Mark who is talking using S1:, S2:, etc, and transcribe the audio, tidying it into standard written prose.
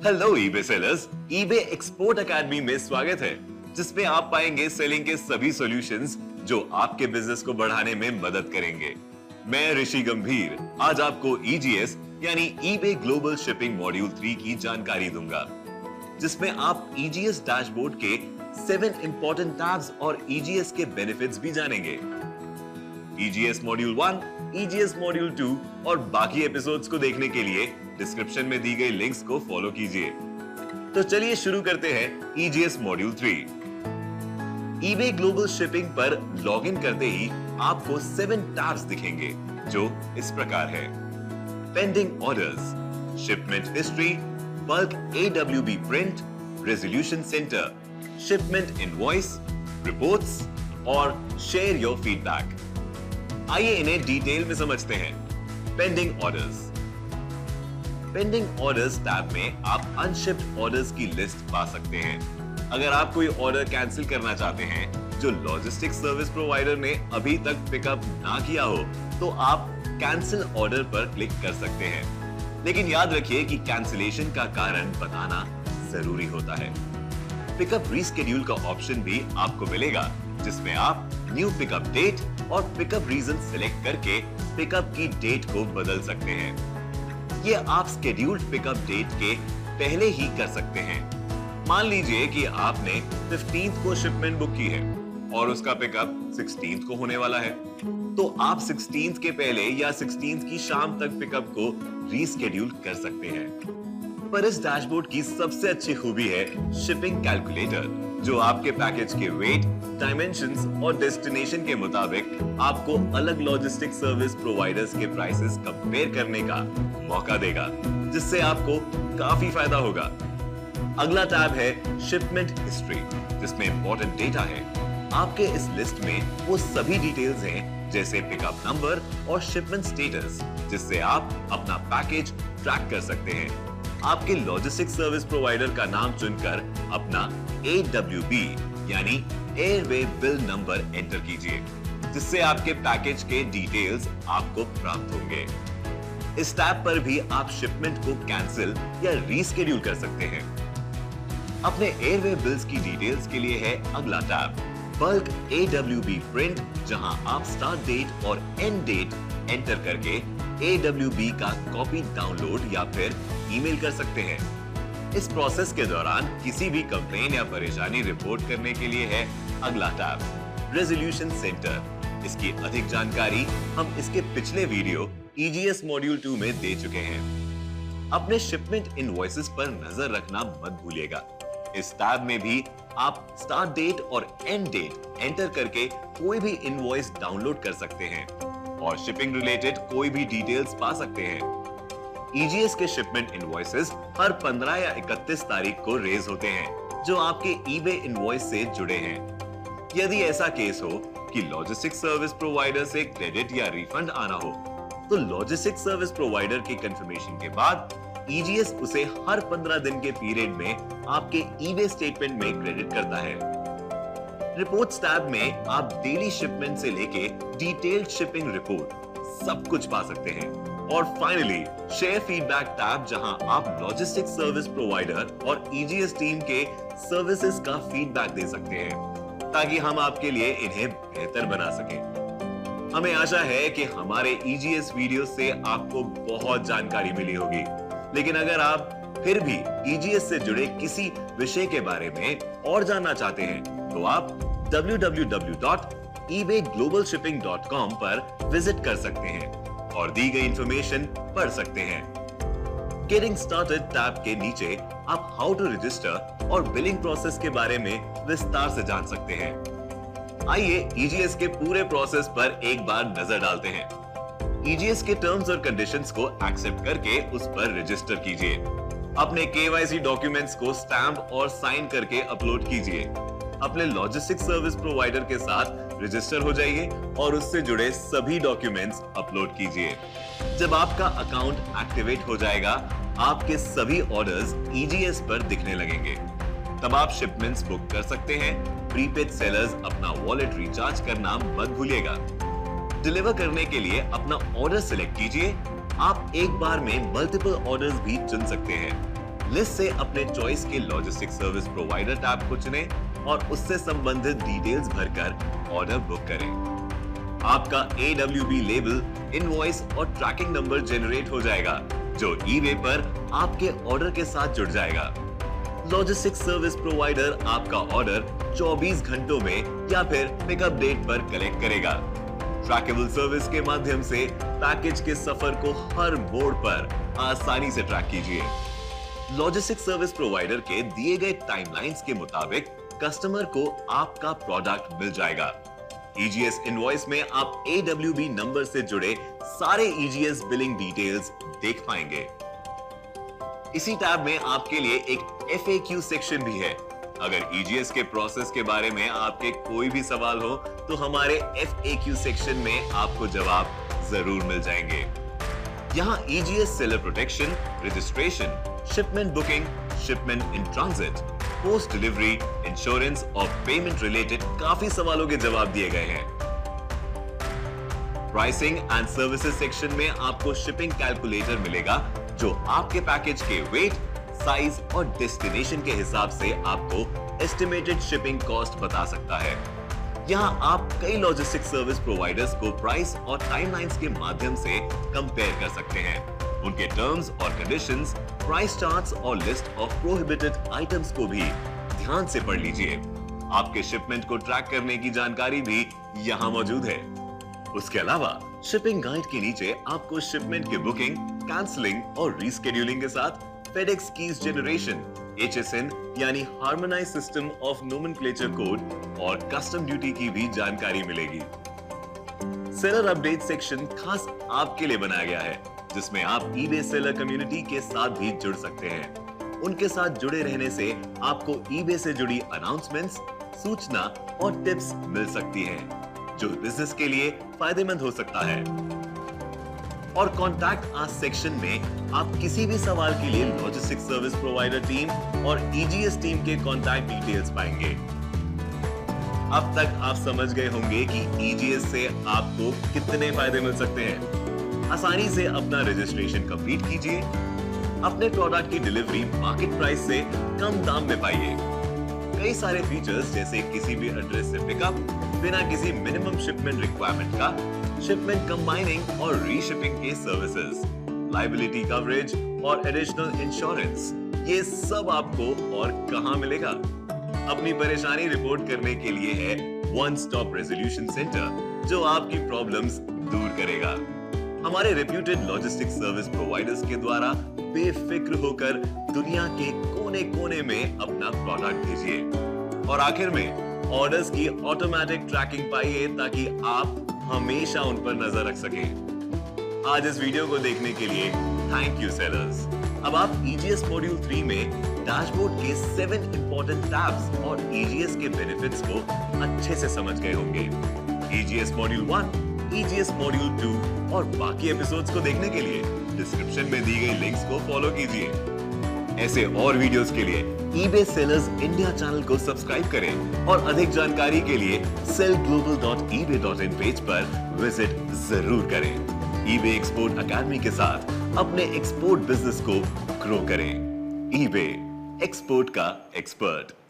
S1: Hello eBay sellers, eBay export academy में स्वागत है, जिसमें आप पाएंगे सेलिंग के सभी सॉल्यूशंस जो आपके बिजनेस को बढ़ाने में मदद करेंगे। मैं ऋषि गंभीर आज आपको ईजीएस यानी ईबे ग्लोबल शिपिंग मॉड्यूल 3 की जानकारी दूंगा, जिसमें आप ईजीएस डैशबोर्ड के 7 इंपॉर्टेंट टैब्स और ईजीएस के बेनिफिट्स भी जानेंगे। ईजीएस मॉड्यूल 1, ईजीएस मॉड्यूल 2 और बाकी एपिसोड्स को देखने के लिए डिस्क्रिप्शन में दी गई लिंक्स को फॉलो कीजिए। तो चलिए शुरू करते हैं EGS module 3। EBay global shipping पर लॉगिन करते ही आपको 7 टैब्स दिखेंगे जो इस प्रकार है: pending orders, shipment history, bulk AWB print, resolution centre, shipment invoice, reports और शेयर योर फीडबैक। आइए इन्हें डिटेल में समझते हैं। Pending orders. Pending orders tab में आप अनशिप्ड ऑर्डर्स की लिस्ट पा सकते हैं। अगर आप कोई ऑर्डर कैंसिल करना चाहते हैं जो लॉजिस्टिक्स सर्विस प्रोवाइडर ने अभी तक पिकअप ना किया हो, तो आप कैंसिल ऑर्डर पर क्लिक कर सकते हैं। लेकिन याद रखिए कि कैंसिलेशन का कारण बताना जरूरी होता है। पिकअप रीस्केड्यूल का ऑप्शन भी आपको मिलेगा, जिसमें आप न्यू पिकअप डेट और पिकअप रीजन सिलेक्ट करके पिकअप की डेट को बदल सकते हैं। ये आप शेड्यूल्ड पिकअप डेट के पहले ही कर सकते हैं। मान लीजिए कि आपने 15th को शिपमेंट बुक की है और उसका पिकअप 16th को होने वाला है, तो आप 16th के पहले या 16th की शाम तक पिकअप को रीस्केड्यूल कर सकते हैं। पर इस डैशबोर्ड की सबसे अच्छी खूबी है शिपिंग कैलकुलेटर, जो आपके पैकेज के वेट, डायमेंशंस और डेस्टिनेशन के मुताबिक आपको अलग लॉजिस्टिक सर्विस प्रोवाइडर्स के प्राइसेस कंपेयर करने का मौका देगा, जिससे आपको काफी फायदा होगा। अगला टैब है शिपमेंट हिस्ट्री, जिसमें इंपॉर्टेंट डेटा है। आपके इस लिस्ट में वो सभी डिटेल्स हैं, जैसे पिकअप नंबर और शिपमेंट स्टेटस, जिससे आप अपना पैकेज ट्रैक कर सकते हैं। आपके लॉजिस्टिक सर्विस प्रोवाइडर का नाम चुनकर अपना AWB यानी एयरवे बिल नंबर एंटर कीजिए, जिससे आपके पैकेज के डिटेल्स आपको प्राप्त होंगे। इस टैब पर भी आप शिपमेंट को कैंसिल या रीस्केड्यूल कर सकते हैं। अपने एयरवे बिल्स की डिटेल्स के लिए है अगला टैब बल्क AWB प्रिंट, जहां आप स्टार्ट डेट और एंड डेट एंटर करके AWB का कॉपी डाउनलोड या फिर ईमेल कर सकते हैं। इस प्रोसेस के दौरान किसी भी कंप्लेन या परेशानी रिपोर्ट करने के लिए है अगला टैब रेजोल्यूशन सेंटर। इसकी अधिक जानकारी हम इसके पिछले वीडियो ईजीएस मॉड्यूल 2 में दे चुके हैं। अपने शिपमेंट इनवॉइसेस पर नजर रखना मत भूलिएगा। इस टैब में भी आप स्टार्ट डेट और एंड डेट एंटर करके कोई भी इनवॉइस डाउनलोड कर सकते हैं और शिपिंग रिलेटेड कोई भी डिटेल्स पा सकते हैं। ईजीएस के शिपमेंट इनवॉइसेस हर 15 या 31 तारीख को रेज होते हैं, जो आपके ईबे इनवॉइस से जुड़े हैं। यदि ऐसा केस हो कि लॉजिस्टिक सर्विस प्रोवाइडर से क्रेडिट या रिफंड आना हो, तो लॉजिस्टिक सर्विस प्रोवाइडर के कंफर्मेशन के बाद ईजीएस उसे हर 15 दिन के पीरियड में आपके ईबे स्टेटमेंट में क्रेडिट करता है। रिपोर्ट्स टैब में आप डेली शिपमेंट से लेके डिटेल्ड शिपिंग रिपोर्ट सब कुछ पा सकते हैं। और फाइनली शेयर फीडबैक टैब, जहां आप लॉजिस्टिक सर्विस प्रोवाइडर और ईजीएस टीम के सर्विसेज का फीडबैक दे सकते हैं, ताकि हम आपके लिए इन्हें बेहतर बना सकें। हमें आशा है कि हमारे ईजीएस वीडियो से आपको बहुत जानकारी मिली होगी, लेकिन अगर आप फिर भी ईजीएस से जुड़े किसी विषय के बारे में और जानना चाहते हैं, तो आप www.ebayglobalshipping.com पर विजिट कर सकते हैं और दी गई इंफॉर्मेशन पढ़ सकते हैं। गेटिंग स्टार्टेड टैब के नीचे आप हाउ टू रजिस्टर और बिलिंग प्रोसेस के बारे में विस्तार से जान सकते हैं। आइए ईजीएस के पूरे प्रोसेस पर एक बार नजर डालते हैं। ईजीएस के टर्म्स और कंडीशंस को एक्सेप्ट करके उस पर रजिस्टर कीजिए। अपने केवाईसी डॉक्यूमेंट्स को स्टैम्प और साइन करके अपलोड कीजिए। अपने लॉजिस्टिक सर्विस प्रोवाइडर के साथ रजिस्टर हो जाइए और उससे जुड़े सभी डॉक्यूमेंट्स अपलोड कीजिए। जब आपका अकाउंट एक्टिवेट हो जाएगा, आपके सभी ऑर्डर्स ईजीएस पर दिखने लगेंगे। तब आप शिपमेंट्स बुक कर सकते हैं। प्रीपेड सेलर्स अपना वॉलेट रिचार्ज करना मत भूलिएगा। डिलीवर करने के लिए अपना ऑर्डर सिलेक्ट कीजिए। आप एक बार में मल्टीपल ऑर्डर्स भी चुन सकते हैं। लिस्ट से अपने चॉइस के लॉजिस्टिक सर्विस प्रोवाइडर टैब को चुनें और उससे संबंधित डिटेल्स भरकर ऑर्डर बुक करें। आपका AWB लेबल, इनवॉइस और ट्रैकिंग नंबर जनरेट हो जाएगा, जो ईबे पर आपके ऑर्डर के साथ जुड़ जाएगा। लॉजिस्टिक सर्विस प्रोवाइडर आपका ऑर्डर 24 घंटों में या फिर पिकअप डेट पर कलेक्ट करेगा। ट्रैकेबल सर्विस के माध्यम से पैकेज के सफर को हर मोड़ पर आसानी से ट्रैक कीजिए। लॉजिस्टिक सर्विस प्रोवाइडर के दिए गए टाइमलाइंस के मुताबिक कस्टमर को आपका प्रोडक्ट मिल जाएगा। EGS इनवॉइस में आप AWB नंबर से जुड़े सारे EGS बिलिंग डिटेल्स देख पाएंगे। इसी टैब में आपके लिए एक FAQ सेक्शन भी है। अगर EGS के प्रोसेस के बारे में आपके कोई भी सवाल हो तो हमारे FAQ सेक्शन में आपको जवाब जरूर मिल जाएंगे। यहाँ EGS seller protection, registration, shipment booking, shipment in transit, post delivery, insurance और पेमेंट रिलेटेड काफी सवालों के जवाब दिए गए हैं। प्राइसिंग एंड सर्विसेज सेक्शन में आपको शिपिंग कैलकुलेटर मिलेगा, जो आपके पैकेज के वेट, साइज और डेस्टिनेशन के हिसाब से आपको एस्टिमेटेड शिपिंग कॉस्ट बता सकता है। यहाँ आप कई लॉजिस्टिक सर्विस प्रोवाइडर्स को प्राइस और टाइमलाइंस के माध्यम से कंपेयर कर सकते हैं। उनके टर्म्स और कंडीशंस, प्राइस चार्ट्स और लिस्ट ऑफ प्रोहिबिटेड आइटम्स को भी ध्यान से पढ़ लीजिए। आपके शिपमेंट को ट्रैक करने की जानकारी भी यहाँ मौजूद है। उसके अलावा शिपिंग गाइड के नीचे आपको शिपमेंट की बुकिंग, कैंसलिंग और रीस्केड्यूलिंग के साथ FedEx कीज जनरेशन, HSN यानी harmonise system of nomenclature code और कस्टम ड्यूटी की भी जानकारी मिलेगी। सेलर अपडेट सेक्शन खास आपके लिए बनाया गया है, जिसमें आप eBay सेलर कम्युनिटी के साथ भी जुड़ सकते हैं। उनके साथ जुड़े रहने से आपको eBay से जुड़ी अनाउंसमेंट्स, सूचना और टिप्स मिल सकती हैं, जो बिजनेस के लिए फायदेमंद हो सकता है। और कॉन्टैक्ट अस सेक्शन में आप किसी भी सवाल के लिए लॉजिस्टिक सर्विस प्रोवाइडर टीम और EGS टीम के कॉन्टैक्ट डिटेल्स पाएंगे। अब तक आप समझ गए होंगे कि EGS से आपको कितने फायदे मिल सकते हैं। आसानी से अपना रजिस्ट्रेशन कंप्लीट कीजिए, अपने प्रोडक्ट की डिलीवरी मार्केट प्राइस से कम दाम में पाइए। कई सारे फीचर्स जैसे किसी भी एड्रेस से पिकअप, बिना किसी मिनिमम शिपमेंट रिक्वायरमेंट का, शिपमेंट कंबाइनिंग और रीशिपिंग के सर्विसेज, लायबिलिटी कवरेज और एडिशनल इंश्योरेंस, ये सब आपको और कहां मिलेगा? अपनी परेशानी रिपोर्ट करने के लिए है वन स्टॉप रेजोल्यूशन सेंटर, जो आपकी प्रॉब्लम्स दूर करेगा। हमारे रेप्यूटेड लॉजिस्टिक सर्विस प्रोवाइडर्स के द्वारा बेफिक्र होकर दुनिया के कोने-कोने में अपना प्रोडक्ट भेजिए और आखिर में ऑर्डर्स की ऑटोमेटिक ट्रैकिंग पाइए, ताकि आप हमेशा उन पर नजर रख सकें। आज इस वीडियो को देखने के लिए थैंक यू सेलर्स। अब आप EGS मॉड्यूल 3 में डैशबोर्ड के 7 इंपॉर्टेंट टैब्स और EGS के बेनिफिट्स को अच्छे से समझ गए होंगे। EGS मॉड्यूल 1, EGS मॉड्यूल 2 और बाकी एपिसोड्स को देखने के लिए डिस्क्रिप्शन में दी गई लिंक्स को फॉलो कीजिए। ऐसे और वीडियोस के लिए eBay सेलर्स इंडिया चैनल को सब्सक्राइब करें और अधिक जानकारी के लिए sellglobal.ebay.in पेज पर विजिट जरूर करें। eBay एक्सपोर्ट अकेडमी के साथ अपने एक्सपोर्ट बिजनेस को ग्रो करें। eBay, एक्सपोर्ट का एक्सपर्ट।